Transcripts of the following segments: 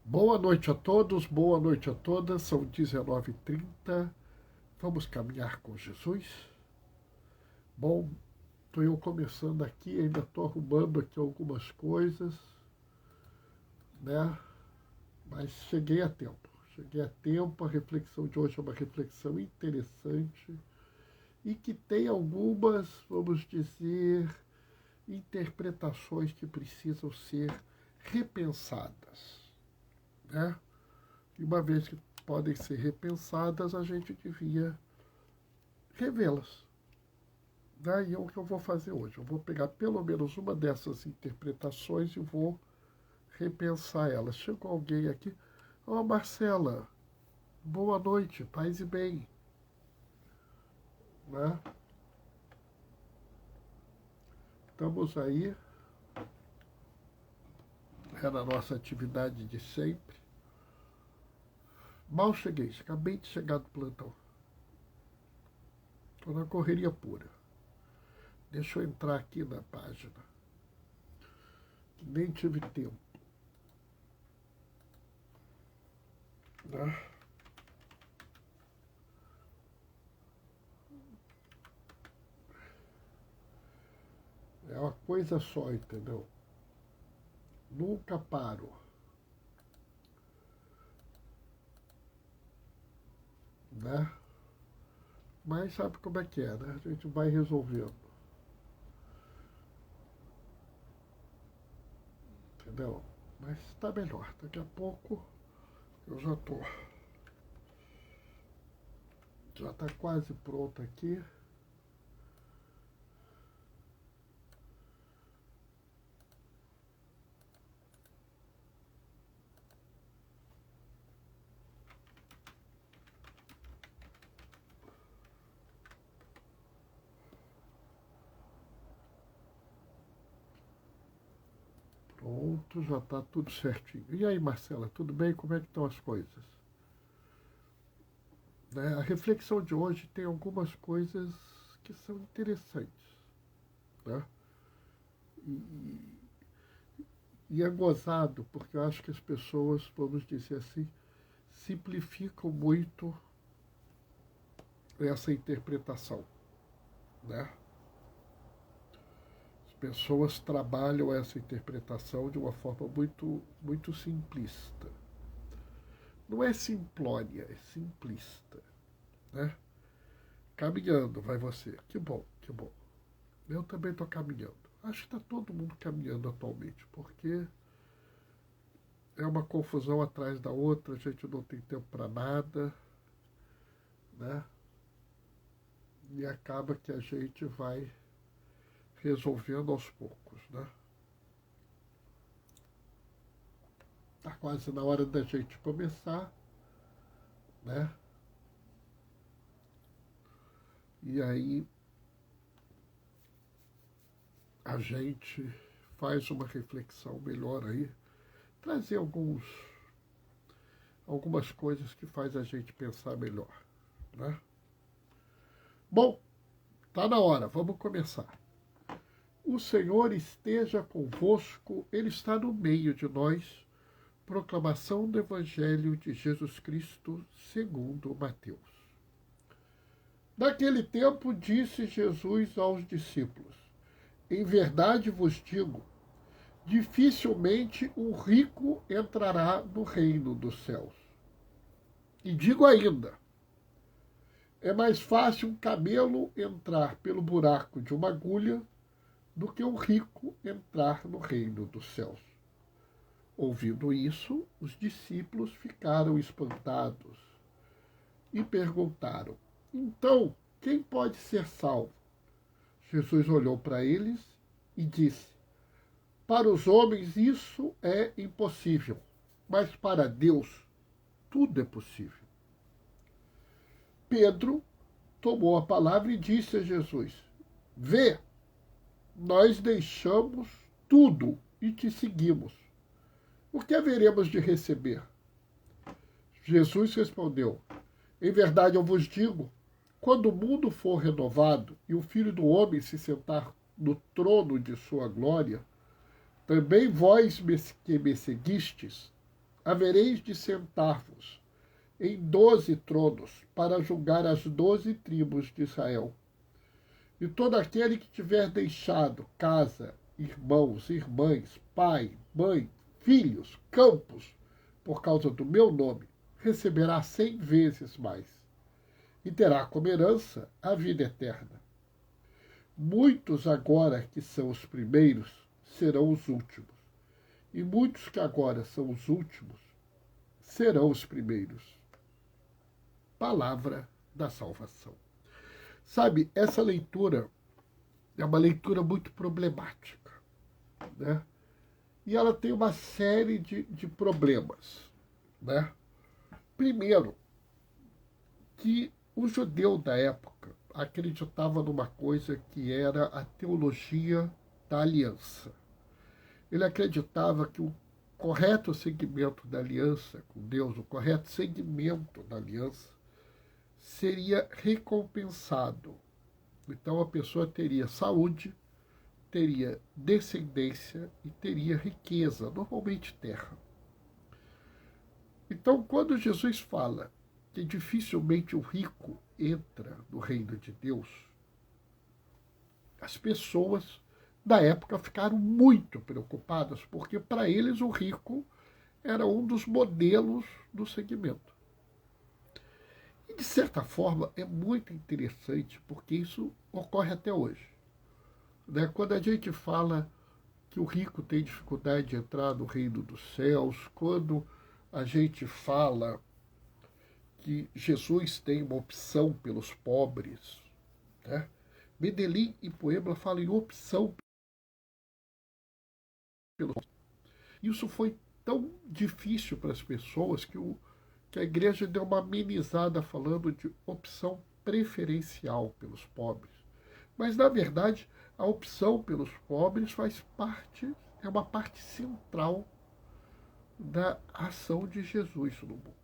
Boa noite a todos, boa noite a todas, são 19h30, vamos caminhar com Jesus? Bom, estou eu começando aqui, ainda estou arrumando aqui algumas coisas, né? Mas cheguei a tempo, a reflexão de hoje é uma reflexão interessante e que tem algumas, vamos dizer, interpretações que precisam ser repensadas, né? E uma vez que podem ser repensadas, a gente devia revê-las. Daí é o que eu vou fazer hoje. Eu vou pegar pelo menos uma dessas interpretações e vou repensar elas. Chegou alguém aqui. Ó, Marcela, boa noite, paz e bem. Né? Estamos aí, é na nossa atividade de sempre. Mal cheguei, acabei de chegar do plantão. Estou na correria pura. Deixa eu entrar aqui na página. Nem tive tempo. Né? É uma coisa só, entendeu? Nunca paro. Né? Mas sabe como é que é, né? A gente vai resolvendo. Entendeu? Mas está melhor. Daqui a pouco eu já tô. Já está quase pronto aqui. Pronto, já está tudo certinho. E aí, Marcela, tudo bem? Como é que estão as coisas? Né? A reflexão de hoje tem algumas coisas que são interessantes. Né? E, e é gozado, porque eu acho que as pessoas, vamos dizer assim, simplificam muito essa interpretação. Né? As pessoas trabalham essa interpretação de uma forma muito simplista. Não é simplória, é simplista. Né? Caminhando, vai você. Que bom, que bom. Eu também estou caminhando. Acho que está todo mundo caminhando atualmente, porque é uma confusão atrás da outra, a gente não tem tempo para nada, né? E acaba que a gente vai resolvendo aos poucos, né? Está quase na hora da gente começar, né? E aí a gente faz uma reflexão melhor aí, trazer algumas coisas que faz a gente pensar melhor, né? Bom, tá na hora, vamos começar. O Senhor esteja convosco, Ele está no meio de nós. Proclamação do Evangelho de Jesus Cristo segundo Mateus. Naquele tempo disse Jesus aos discípulos: em verdade vos digo, dificilmente um rico entrará no reino dos céus. E digo ainda, é mais fácil um camelo entrar pelo buraco de uma agulha do que um rico entrar no reino dos céus. Ouvindo isso, os discípulos ficaram espantados e perguntaram: então, quem pode ser salvo? Jesus olhou para eles e disse: para os homens isso é impossível, mas para Deus tudo é possível. Pedro tomou a palavra e disse a Jesus: vê, nós deixamos tudo e te seguimos. O que haveremos de receber? Jesus respondeu: em verdade eu vos digo, quando o mundo for renovado e o Filho do Homem se sentar no trono de sua glória, também vós que me seguistes, havereis de sentar-vos em 12 tronos para julgar as 12 tribos de Israel. E todo aquele que tiver deixado casa, irmãos, irmãs, pai, mãe, filhos, campos, por causa do meu nome, receberá 100 vezes mais, e terá como herança a vida eterna. Muitos agora que são os primeiros serão os últimos, e muitos que agora são os últimos serão os primeiros. Palavra da salvação. Sabe, essa leitura é uma leitura muito problemática, né? E ela tem uma série de problemas, né? Primeiro, que o judeu da época acreditava numa coisa que era a teologia da aliança. Ele acreditava que o correto seguimento da aliança com Deus, o correto seguimento da aliança, seria recompensado. Então a pessoa teria saúde, teria descendência e teria riqueza, normalmente terra. Então, quando Jesus fala que dificilmente o rico entra no reino de Deus, as pessoas da época ficaram muito preocupadas, porque para eles o rico era um dos modelos do segmento. E, de certa forma, é muito interessante, porque isso ocorre até hoje. Né? Quando a gente fala que o rico tem dificuldade de entrar no reino dos céus, quando a gente fala que Jesus tem uma opção pelos pobres, né? Medellín e Puebla falam em opção pelos pobres. Isso foi tão difícil para as pessoas que a igreja deu uma amenizada falando de opção preferencial pelos pobres. Mas, na verdade, a opção pelos pobres faz parte, é uma parte central da ação de Jesus no mundo.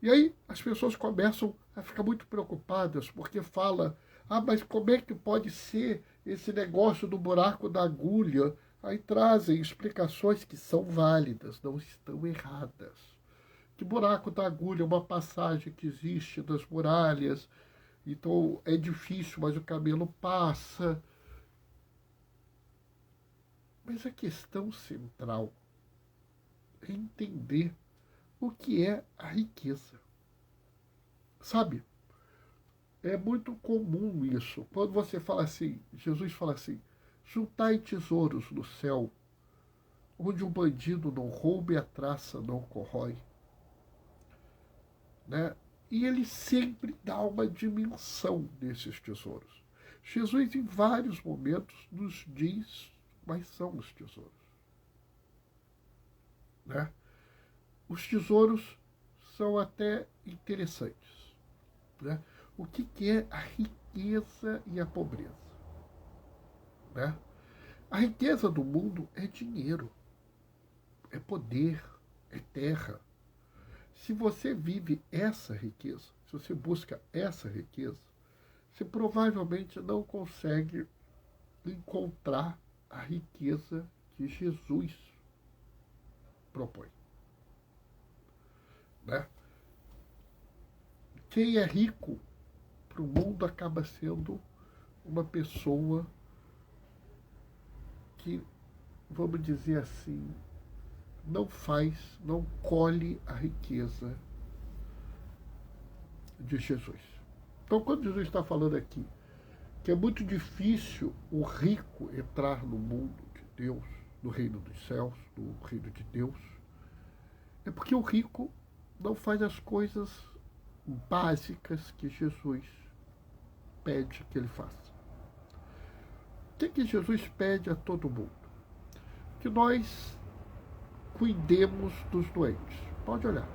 E aí as pessoas começam a ficar muito preocupadas, porque fala, mas como é que pode ser esse negócio do buraco da agulha? Aí trazem explicações que são válidas, não estão erradas. Que buraco da agulha é uma passagem que existe das muralhas, então é difícil, mas o camelo passa. Mas a questão central é entender o que é a riqueza. Sabe, é muito comum isso. Quando você fala assim, Jesus fala assim, juntai tesouros no céu, onde o bandido não rouba e a traça não corrói. Né? E ele sempre dá uma dimensão desses tesouros. Jesus, em vários momentos, nos diz quais são os tesouros. Né? Os tesouros são até interessantes. Né? O que é a riqueza e a pobreza? Né? A riqueza do mundo é dinheiro, é poder, é terra. Se você vive essa riqueza, se você busca essa riqueza, você provavelmente não consegue encontrar a riqueza que Jesus propõe. Né? Quem é rico para o mundo acaba sendo uma pessoa que, vamos dizer assim, não colhe a riqueza de Jesus. Então, quando Jesus está falando aqui que é muito difícil o rico entrar no mundo de Deus, no reino dos céus, no reino de Deus, é porque o rico não faz as coisas básicas que Jesus pede que ele faça. O que Jesus pede a todo mundo? Que nós cuidemos dos doentes. Pode olhar.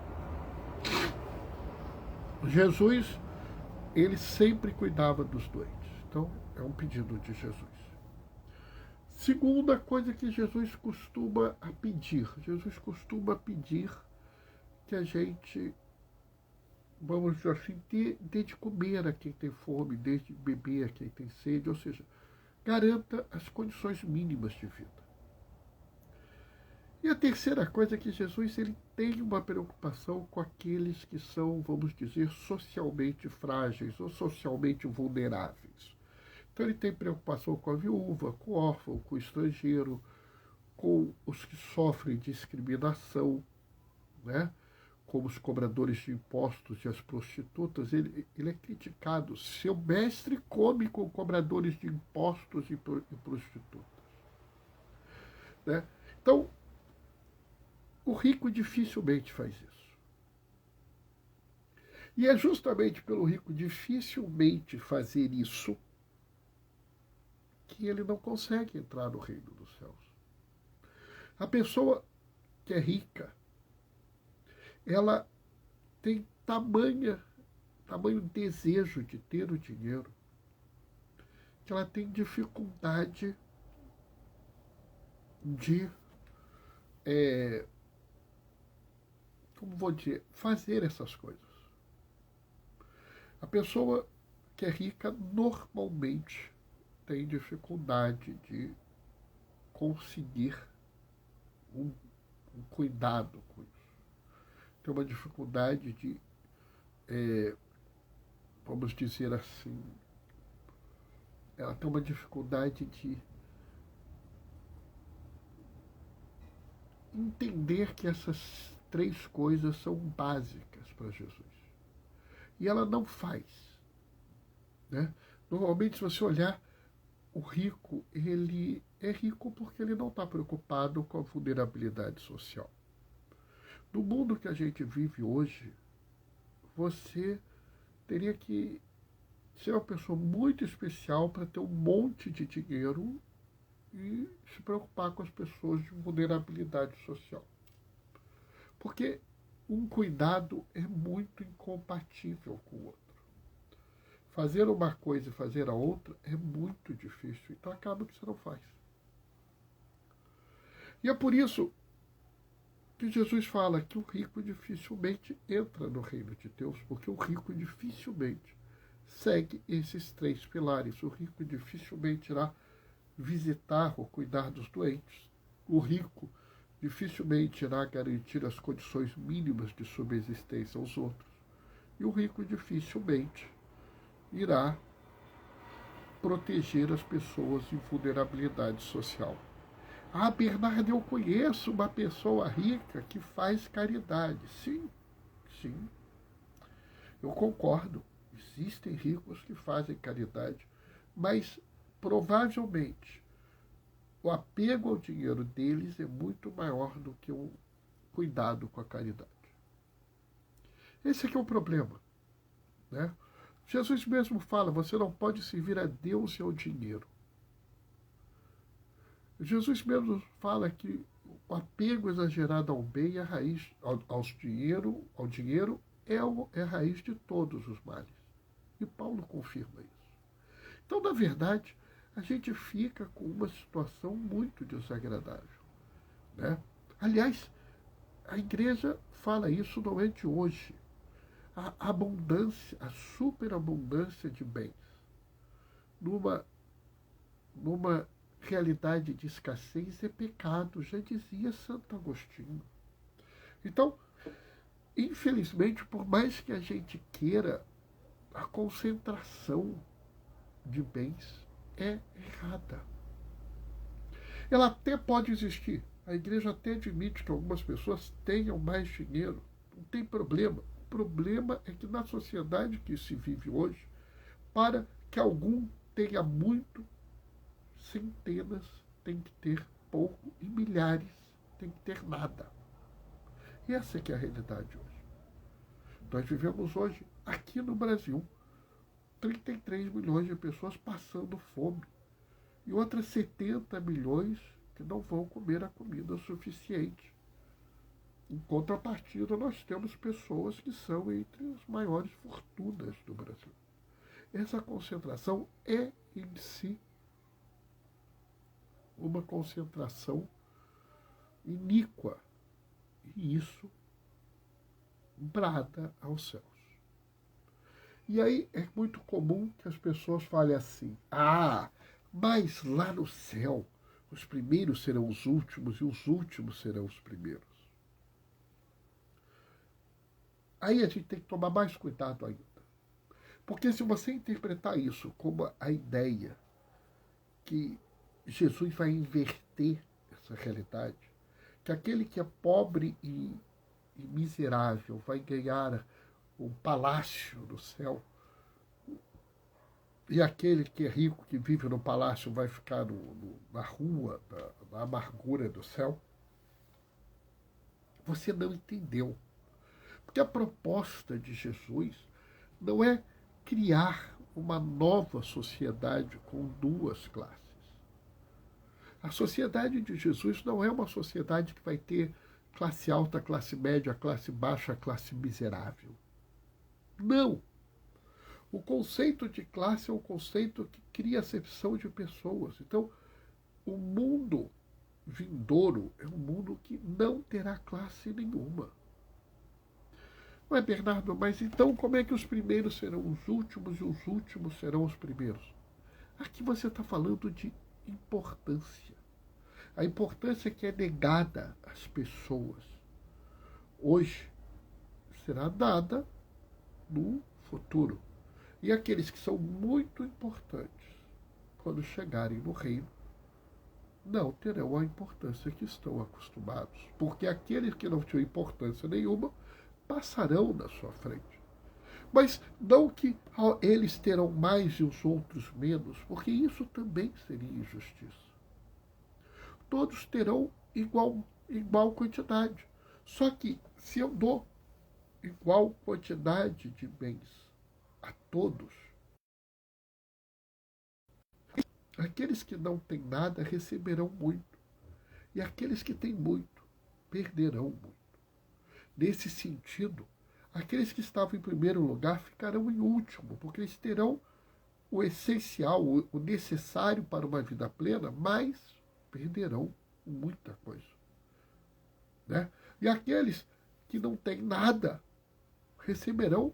Jesus, ele sempre cuidava dos doentes. Então, é um pedido de Jesus. Segunda coisa que Jesus costuma pedir. Jesus costuma pedir que a gente, vamos dizer assim, dê de comer a quem tem fome, dê de beber a quem tem sede, ou seja, garanta as condições mínimas de vida. E a terceira coisa é que Jesus ele tem uma preocupação com aqueles que são, vamos dizer, socialmente frágeis ou socialmente vulneráveis. Então ele tem preocupação com a viúva, com o órfão, com o estrangeiro, com os que sofrem discriminação, né? Como os cobradores de impostos e as prostitutas. Ele é criticado. Seu mestre come com cobradores de impostos e prostitutas. Né? Então, o rico dificilmente faz isso. E é justamente pelo rico dificilmente fazer isso que ele não consegue entrar no reino dos céus. A pessoa que é rica, ela tem tamanho desejo de ter o dinheiro, que ela tem dificuldade de, como vou dizer, fazer essas coisas. A pessoa que é rica normalmente tem dificuldade de conseguir um cuidado com isso. Tem uma dificuldade de, vamos dizer assim, ela tem uma dificuldade de entender que essas três coisas são básicas para Jesus. E ela não faz. Né? Normalmente, se você olhar, o rico, ele é rico porque ele não está preocupado com a vulnerabilidade social. No mundo que a gente vive hoje, você teria que ser uma pessoa muito especial para ter um monte de dinheiro e se preocupar com as pessoas de vulnerabilidade social. Porque um cuidado é muito incompatível com o outro. Fazer uma coisa e fazer a outra é muito difícil, então acaba que você não faz. E é por isso que Jesus fala que o rico dificilmente entra no reino de Deus, porque o rico dificilmente segue esses três pilares. O rico dificilmente irá visitar ou cuidar dos doentes. O rico dificilmente irá garantir as condições mínimas de subsistência aos outros. E o rico dificilmente irá proteger as pessoas em vulnerabilidade social. Ah, Bernardo, eu conheço uma pessoa rica que faz caridade. Sim, sim. Eu concordo. Existem ricos que fazem caridade, mas provavelmente o apego ao dinheiro deles é muito maior do que o cuidado com a caridade. Esse aqui é o problema. Né? Jesus mesmo fala, você não pode servir a Deus e ao dinheiro. Jesus mesmo fala que o apego exagerado ao bem é a raiz, ao dinheiro é a raiz de todos os males. E Paulo confirma isso. Então, na verdade, a gente fica com uma situação muito desagradável. Né? Aliás, a igreja fala isso não é de hoje. A abundância, a superabundância de bens, numa realidade de escassez é pecado, já dizia Santo Agostinho. Então, infelizmente, por mais que a gente queira, a concentração de bens é errada. Ela até pode existir. A igreja até admite que algumas pessoas tenham mais dinheiro. Não tem problema. O problema é que na sociedade que se vive hoje, para que algum tenha muito, centenas tem que ter pouco e milhares tem que ter nada. E essa é que é a realidade hoje. Nós vivemos hoje, aqui no Brasil, 33 milhões de pessoas passando fome e outras 70 milhões que não vão comer a comida suficiente. Em contrapartida, nós temos pessoas que são entre as maiores fortunas do Brasil. Essa concentração é em si uma concentração iníqua. E isso brada aos céus. E aí é muito comum que as pessoas falem assim, mas lá no céu Os primeiros serão os últimos e os últimos serão os primeiros. Aí a gente tem que tomar mais cuidado ainda. Porque se você interpretar isso como a ideia que Jesus vai inverter essa realidade, que aquele que é pobre e miserável vai ganhar um palácio no céu, e aquele que é rico, que vive no palácio, vai ficar na rua, na amargura do céu, você não entendeu. Porque a proposta de Jesus não é criar uma nova sociedade com duas classes. A sociedade de Jesus não é uma sociedade que vai ter classe alta, classe média, classe baixa, classe miserável. Não! O conceito de classe é um conceito que cria acepção de pessoas. Então, o mundo vindouro é um mundo que não terá classe nenhuma. Não é, Bernardo? Mas então como é que os primeiros serão os últimos e os últimos serão os primeiros? Aqui você está falando de importância. A importância que é negada às pessoas hoje será dada no futuro. E aqueles que são muito importantes, quando chegarem no reino, não terão a importância que estão acostumados. Porque aqueles que não tinham importância nenhuma passarão na sua frente. Mas não que eles terão mais e os outros menos, porque isso também seria injustiça. Todos terão igual quantidade. Só que se eu dou igual quantidade de bens a todos, aqueles que não têm nada receberão muito, e aqueles que têm muito perderão muito. Nesse sentido, aqueles que estavam em primeiro lugar ficarão em último, porque eles terão o essencial, o necessário para uma vida plena, mas perderão muita coisa. Né? E aqueles que não têm nada receberão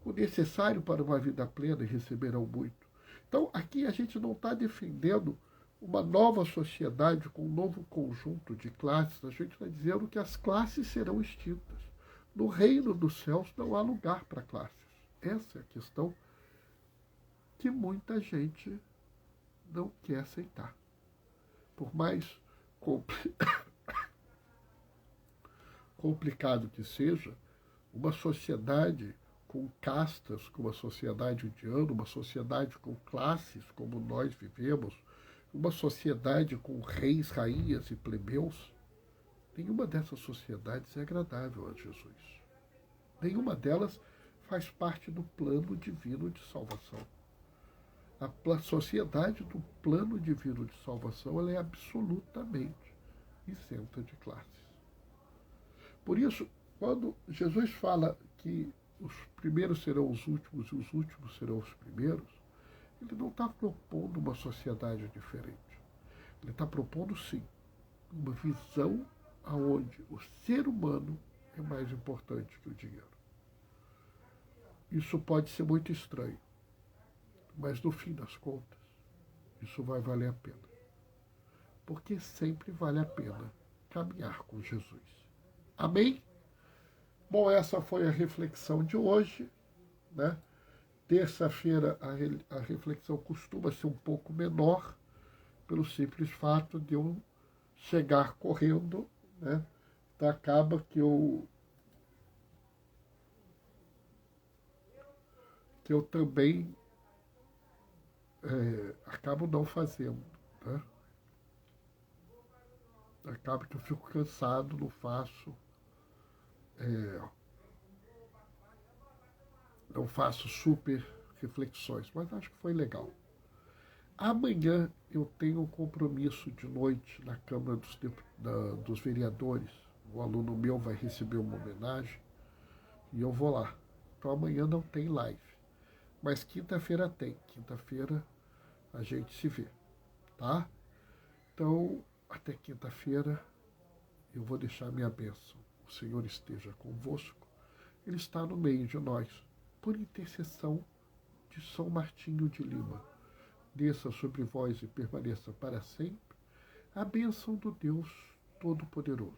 o necessário para uma vida plena e receberão muito. Então, aqui a gente não está defendendo uma nova sociedade com um novo conjunto de classes. A gente está dizendo que as classes serão extintas. No reino dos céus não há lugar para classes. Essa é a questão que muita gente não quer aceitar. Por mais complicado que seja, uma sociedade com castas, como a sociedade indiana, uma sociedade com classes, como nós vivemos, uma sociedade com reis, rainhas e plebeus, nenhuma dessas sociedades é agradável a Jesus. Nenhuma delas faz parte do plano divino de salvação. A sociedade do plano divino de salvação ela é absolutamente isenta de classes. Por isso, quando Jesus fala que os primeiros serão os últimos e os últimos serão os primeiros, ele não está propondo uma sociedade diferente. Ele está propondo, sim, uma visão aonde o ser humano é mais importante que o dinheiro. Isso pode ser muito estranho, mas no fim das contas, isso vai valer a pena. Porque sempre vale a pena caminhar com Jesus. Amém? Bom, essa foi a reflexão de hoje, né? Terça-feira a reflexão costuma ser um pouco menor, pelo simples fato de eu chegar correndo, né? Então acaba que eu também acabo não fazendo, né? Acaba que eu fico cansado, não faço. Não faço super reflexões, mas acho que foi legal. Amanhã eu tenho um compromisso de noite na Câmara dos Vereadores. Um aluno meu vai receber uma homenagem e eu vou lá. Então amanhã não tem live, mas quinta-feira tem. Quinta-feira a gente se vê, tá? Então, até quinta-feira eu vou deixar minha bênção. O Senhor esteja convosco. Ele está no meio de nós, por intercessão de São Martinho de Lima. Desça sobre vós e permaneça para sempre a bênção do Deus Todo-Poderoso,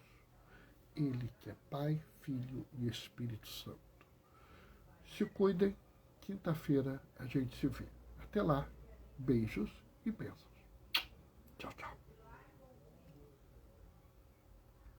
Ele que é Pai, Filho e Espírito Santo. Se cuidem, quinta-feira a gente se vê. Até lá, beijos e bênçãos. Tchau, tchau.